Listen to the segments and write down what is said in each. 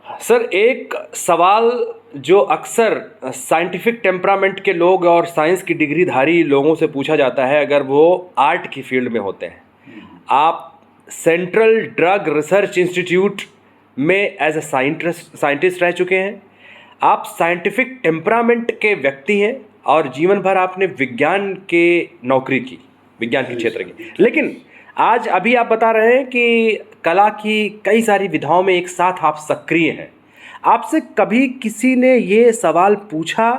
Sir, एक सवाल जो अक्सर साइंटिफिक टेम्परामेंट के लोग और साइंस की डिग्रीधारी लोगों से पूछा जाता है अगर वो आर्ट की फील्ड में होते हैं। आप सेंट्रल ड्रग रिसर्च इंस्टीट्यूट में एज ए साइंटिस्ट रह चुके हैं। आप साइंटिफिक टेम्परामेंट के व्यक्ति हैं और जीवन भर आपने विज्ञान के नौकरी की, विज्ञान के क्षेत्र की। लेकिन आज अभी आप बता रहे हैं कि कला की कई सारी विधाओं में एक साथ आप सक्रिय हैं। आपसे कभी किसी ने ये सवाल पूछा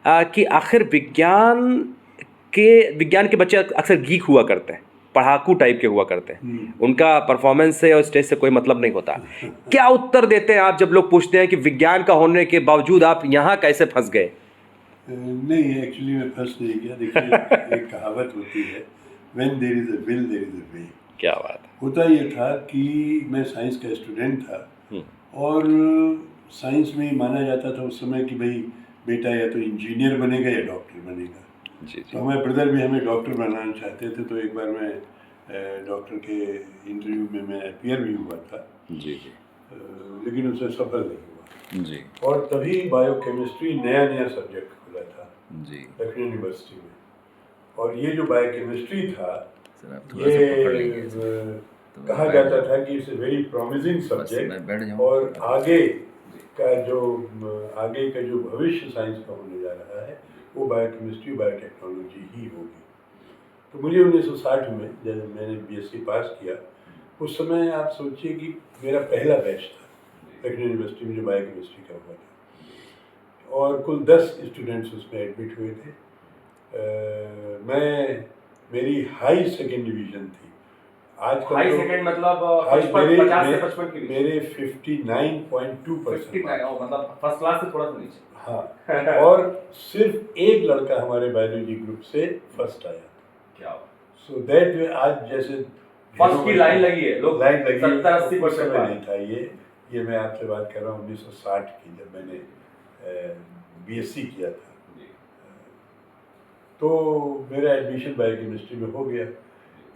कि आखिर विज्ञान के बच्चे अक्सर गीक हुआ करते हैं, पढ़ाकू टाइप के हुआ करते हैं, उनका परफॉर्मेंस से और स्टेज से कोई मतलब नहीं होता। क्या उत्तर देते हैं आप जब लोग पूछते हैं कि विज्ञान का होने के बावजूद आप यहाँ कैसे फंस गए? नहीं, एक्चुअली मैं फंस नहीं गया। देखिए, एक कहावत होती है, when there is a will there is a way. क्या बात है। होता ये था कि मैं साइंस का स्टूडेंट था और साइंस में ही माना जाता था उस समय कि भाई बेटा या तो इंजीनियर बनेगा या डॉक्टर बनेगा। जी तो हमारे ब्रदर भी हमें डॉक्टर बनाना चाहते थे। तो एक बार मैं डॉक्टर के इंटरव्यू में मैं अपीयर भी हुआ था। जी लेकिन उसमें सफल नहीं हुआ। जी और तभी बायोकेमिस्ट्री नया नया सब्जेक्ट खुला था जी लखनऊ यूनिवर्सिटी में। और ये जो बायोकेमिस्ट्री था, सर, आप थोड़ा सा पकड़ लीजिए ये कहा जाता था कि it's a very promising subject और आगे का जो भविष्य साइंस का होने जा रहा है वो बायोकेमिस्ट्री बायोटेक्नोलॉजी ही होगी। तो मुझे 1960 में जब मैंने बीएससी पास किया, उस समय आप सोचिए कि मेरा पहला बैच था लखनऊ यूनिवर्सिटी में जो बायोकेमिस्ट्री का हुआ था और कुल 10 स्टूडेंट्स उसमें एडमिट हुए थे। मेरी हाई सेकेंड डिवीजन थी। आज का हाई सेकंड मतलब 50 से 55 के बीच। मेरे 59.2% मतलब फर्स्ट क्लास से थोड़ा सा नीचे। हाँ और सिर्फ एक लड़का हमारे बायोलॉजी ग्रुप से फर्स्ट आया। क्या सो दैट वे आज जैसे फर्स्ट की लाइन लगी है, लोग लाइन लगी 70-80% नहीं था। ये मैं आपसे बात कर रहा हूँ 1960 की, जब मैंने बीएससी किया था। तो मेरा एडमिशन बायोकेमिस्ट्री में हो गया।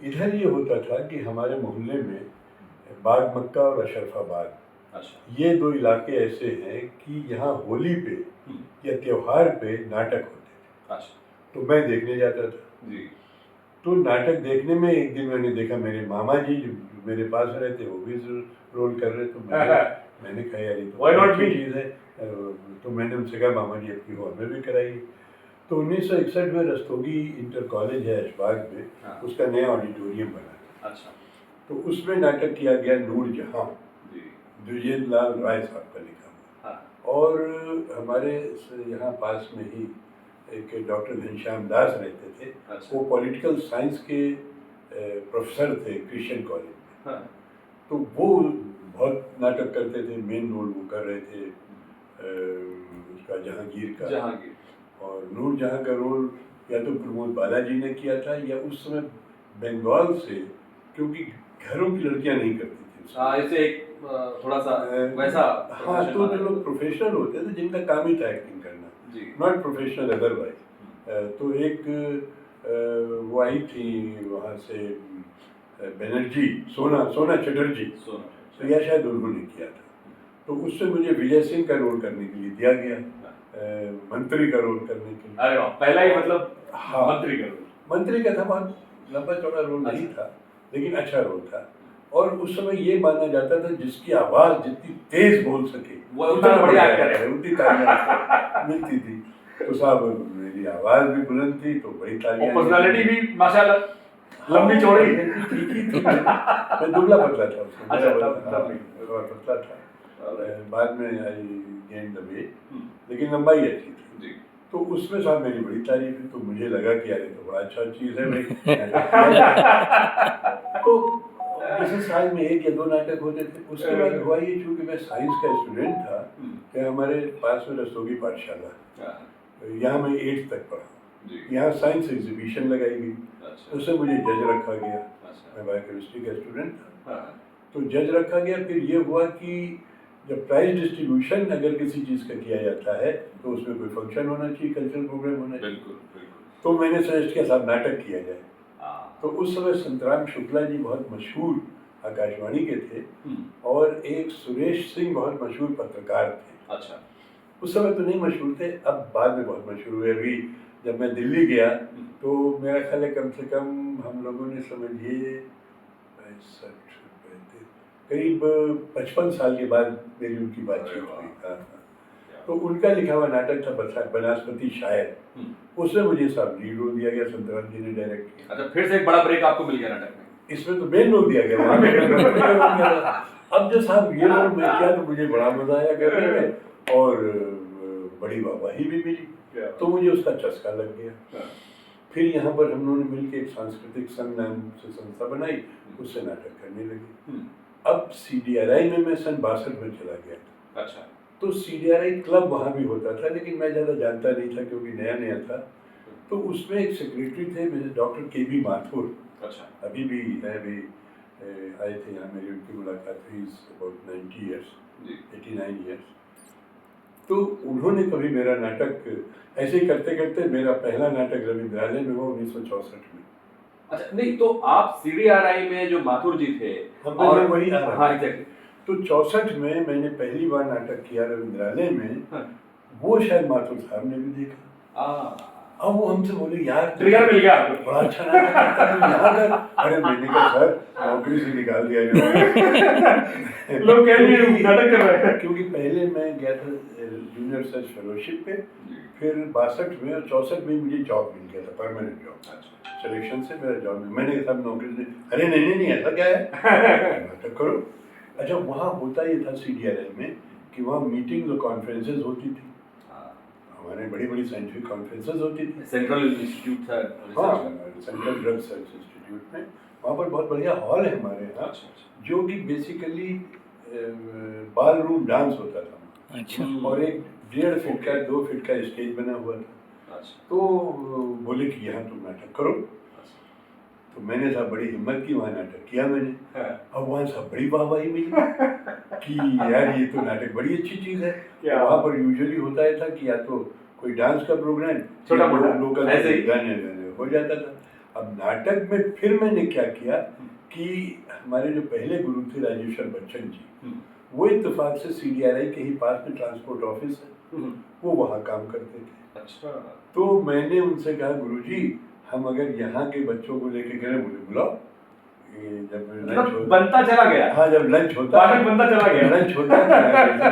इधर ये होता था कि हमारे मोहल्ले में बाग मक्का और अशरफाबाद, ये दो इलाके ऐसे हैं कि यहाँ होली पे या त्योहार पे नाटक होते थे। तो मैं देखने जाता था। तो नाटक देखने में एक दिन मैंने देखा मेरे मामा जी जो मेरे पास रहते वो भी रोल कर रहे। तो मैंने कहा यार ये तो अच्छी चीज़ है। तो मैंने उनसे कहा मामा जी आपकी हो हमें भी कराइए। तो 1961 में रस्तोगी इंटर कॉलेज है ऐशबाग में, उसका नया ऑडिटोरियम बना। तो उसमें नाटक किया गया नूर जहां, द्विजेंद्र लाल राय साहब का लिखा हुआ। और हमारे यहाँ पास में ही एक डॉक्टर घनश्याम दास रहते थे। वो पॉलिटिकल साइंस के प्रोफेसर थे क्रिश्चियन कॉलेज में। तो वो बहुत नाटक करते थे। मेन रोल वो कर रहे थे उसका जहांगीर का। और नूर जहां का रोल या तो प्रमोद बालाजी ने किया था या उस समय बंगाल से, क्योंकि घरों की लड़कियां नहीं करती थी। इसे एक थोड़ा सा वैसा। हाँ, तो जो लोग प्रोफेशनल होते थे जिनका काम ही था एक्टिंग करना, नॉट प्रोफेशनल अदरवाइज। तो एक वो आई थी वहाँ से बनर्जी, सोना चटर्जी, तो यह शायद उन्होंने किया था। तो उससे मुझे विजय सिंह का रोल करने के लिए दिया गया, मंत्री का रोल करने के लिए। अरे वाह, पहला ही मतलब। हाँ, मंत्री का था। बहुत लंबा चौड़ा रोल नहीं था लेकिन अच्छा रोल था। और उस समय ये माना जाता था जिसकी आवाज जितनी तेज बोल सके वो उतना बढ़िया एक्टर है, उतनी तालियां मिलती थी। तो साहब मेरी आवाज भी बुलंद थी तो बड़ी तालियां। पर्सनालिटी भी माशाल्लाह लंबी चौड़ी ठीक ही थी। मैं दुबला पतला था उसमें। पतला था। बाद में आई गेन द वेट, लेकिन लंबाई अच्छी थी। तो उसमें साहब मेरी बड़ी तारीफ है। तो मुझे लगा कि यार ये तो बड़ा अच्छा चीज़ है भाई। तो जैसे साल में 1 या 2 नाटक होते थे। उसके बाद हुआ ये, चूँकि मैं साइंस का स्टूडेंट था, कि हमारे पास में रस्तोगी पाठशाला, यहाँ मैं 8th तक पढ़ा। यहाँ साइंस एग्जीबिशन लगाई गई, उससे मुझे जज रखा गया। मैं बायोकेमिस्ट्री का स्टूडेंट था, तो जज रखा गया। फिर ये हुआ कि जब प्राइज डिस्ट्रीब्यूशन अगर किसी चीज़ का किया जाता है तो उसमें कोई फंक्शन होना चाहिए, कल्चरल प्रोग्राम होना चाहिए। तो मैंने सजेस्ट किया साहब नाटक किया जाए। तो उस समय संतराम शुक्ला जी बहुत मशहूर आकाशवाणी के थे, और एक सुरेश सिंह बहुत मशहूर पत्रकार थे। अच्छा। उस समय तो नहीं मशहूर थे, अब बाद में बहुत मशहूर हुए। अभी जब मैं दिल्ली गया तो मेरा ख्याल है कम से कम हम लोगों ने समझिए करीब 55 साल के बाद मेरी उनकी बातचीत हुई। हाँ, तो उनका लिखा हुआ नाटक था बनस्पति शायर, उसमें मुझे साहब लीड रोल दिया गया, संतराम जी ने डायरेक्ट किया। अच्छा, फिर से एक बड़ा ब्रेक आपको मिल गया नाटक में। इसमें तो मेन रोल दिया गया। अब जो साहब ये रोल मैं किया तो मुझे बड़ा मजा आया करने में, और बड़ी वाहवाही भी मिली, तो मुझे उसका चस्का लग गया। फिर यहाँ पर हम लोगों ने मिलकर एक सांस्कृतिक संघ नाम से संस्था बनाई, उससे नाटक करने लगे। अब CDRI में मैं सन 62 में चला गया था। अच्छा। तो CDRI क्लब वहाँ भी होता था, लेकिन मैं ज़्यादा जानता नहीं था क्योंकि नया नया था। तो उसमें एक सेक्रेटरी थे डॉक्टर KB माथुर। अच्छा। अभी भी है, अभी आए थे यहाँ, मेरी उनकी मुलाकात हुई, अबाउट 90 ईयर्स, 89 ईयर्स। तो उन्होंने कभी मेरा नाटक ऐसे ही करते करते, मेरा पहला नाटक रविंद्रालय में हुआ 1964 में। अच्छा, नहीं तो आप CDRI में जो माथुर जी थे, और वही हाँ एग्जैक्टली, तो 64 में मैंने पहली बार नाटक किया रविंद्रालय में। वो शायद माथुर साहब ने भी देखा। अब वो हमसे बोले, यार ट्रिगर मिल गया आपको, बड़ा अच्छा नाटक करता है, यहाँ कर। अरे मैंने कहा सर नौकरी से निकाल दिया जाए। लोग कह रहे हैं नाटक कर रहे हैं। क्योंकि पहले मैं गया था जूनियर रिसर्च फेलोशिप पे, फिर 62 में और 64 में मुझे जॉब मिल गया था, परमानेंट जॉब। सिलेक्शन से मेरा जॉब मिला, मैंने सब नौकरी से, अरे नहीं ऐसा क्या है, नाटक करो। अच्छा, वहाँ होता ये था CDRI में कि वहाँ मीटिंग्स और कॉन्फ्रेंसेज होती थी, हमारे बड़ी बड़ी साइंटिफिक कॉन्फ्रेंसेज होती थी। सेंट्रल इंस्टीट्यूट था, हाँ, सेंट्रल ड्रग रिसर्च इंस्टीट्यूट में, वहाँ पर बहुत बढ़िया हॉल है हमारे यहाँ, जो कि बेसिकली बाल रूम डांस होता था। अच्छा। और एक 1.5 फीट का 2 फीट का स्टेज बना हुआ था। तो बोले कि यहाँ तुम नाटक करो। तो मैंने साहब बड़ी हिम्मत की, वहाँ नाटक किया मैंने। अब वहाँ सब बड़ी वाहवाही मिली कि यार ये तो नाटक बड़ी अच्छी चीज़ है। वहाँ पर यूजुअली होता है था कि या तो कोई डांस का प्रोग्राम, छोटा मोटा लोकल गाने हो जाता था। अब नाटक में फिर मैंने क्या किया कि हमारे जो पहले गुरु थे राजेश्वर बच्चन जी, वो इत्तेफाक से CDRI के ही पास में ट्रांसपोर्ट ऑफिस है, वो वहाँ काम करते थे। अच्छा। तो मैंने उनसे कहा, गुरुजी हम अगर यहाँ के बच्चों को लेके करें, मुझे बुलाओ। जब लंच बनता चला गया, हाँ जब लंच होता है बनता चला गया, लंच होता है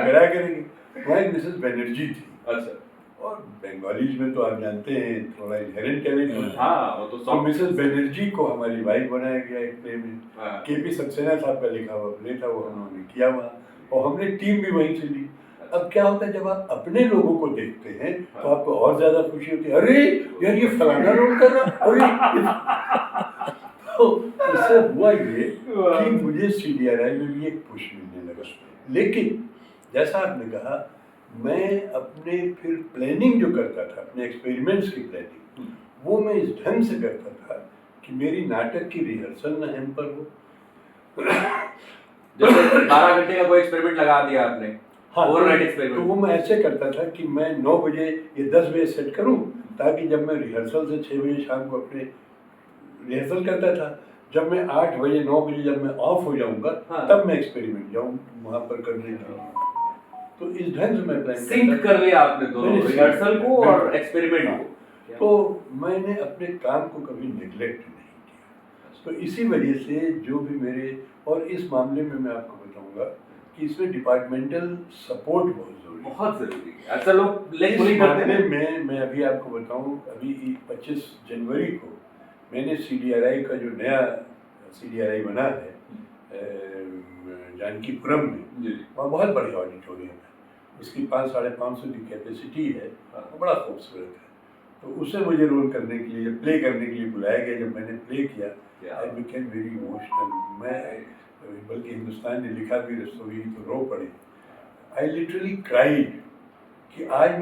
करा करेंगे। वहाँ एक मिसेस बनर्जी थी। अच्छा। और बंगालीज में तो आप जानते हैं थोड़ा इनहेरेंट टैलेंट होता है। हाँ, वो तो मिसेस बनर्जी को हमारी वाइफ बनाया गया एक प्ले में। KP सक्सेना साहब का लिखा हुआ प्ले था, वो हमने किया वहाँ, और हमने टीम भी वहीं से ली। अब क्या होता है, जब आप अपने लोगों को देखते हैं तो आपको और ज्यादा खुशी होती है, अरे यार ये फलाना रोल कर रहा, अरे तो उससे हुआ ये कि मुझे CDRI में भी एक पुश मिलने लगा। लेकिन जैसा आपने कहा, मैं अपने फिर प्लानिंग जो करता था, अपने एक्सपेरिमेंट्स की प्लानिंग, वो मैं इस ढंग से करता था कि मेरी नाटक की रिहर्सल न हैम्पर हो। जैसे 12 घंटे का कोई एक्सपेरिमेंट लगा दिया आपने, हाँ, ओवरनाइट एक्सपेरिमेंट, तो वो मैं ऐसे करता था कि मैं 9 बजे या 10 बजे सेट करूं, ताकि जब मैं रिहर्सल से 6 बजे शाम को अपने रिहर्सल करता था, जब मैं 8 बजे 9 बजे जब मैं ऑफ हो जाऊंगा, तब मैं एक्सपेरिमेंट जाऊं वहां पर करने के लिए। तो इस ढंग से मैं प्लान सिंक कर लिया आपने दोनों, रिहर्सल को और एक्सपेरिमेंट को। तो मैंने अपने काम को कभी नेग्लेक्ट नहीं किया। तो इसी वजह से जो भी मेरे, और इस मामले में मैं आपको बताऊंगा कि इसमें डिपार्टमेंटल सपोर्ट बहुत जरूरी है। अच्छा, लोग इस मामले में मैं अभी आपको बताऊं, अभी 25 जनवरी को मैंने CDRI का जो नया CDRI बना है जानकीपुरम में, वहाँ बहुत बड़ी ऑडिटोरियम है, उसकी 500-550 की कैपेसिटी है, वो बड़ा खूबसूरत है। तो उससे मुझे रोल करने के लिए, प्ले करने के लिए बुलाया गया। जब मैंने प्ले किया, आई बिकेम वेरी इमोशनल। मैं बल्कि हिंदुस्तान ने लिखा भी रसोई तो रो पड़े। आई लिटरली क्राइड कि आज मैं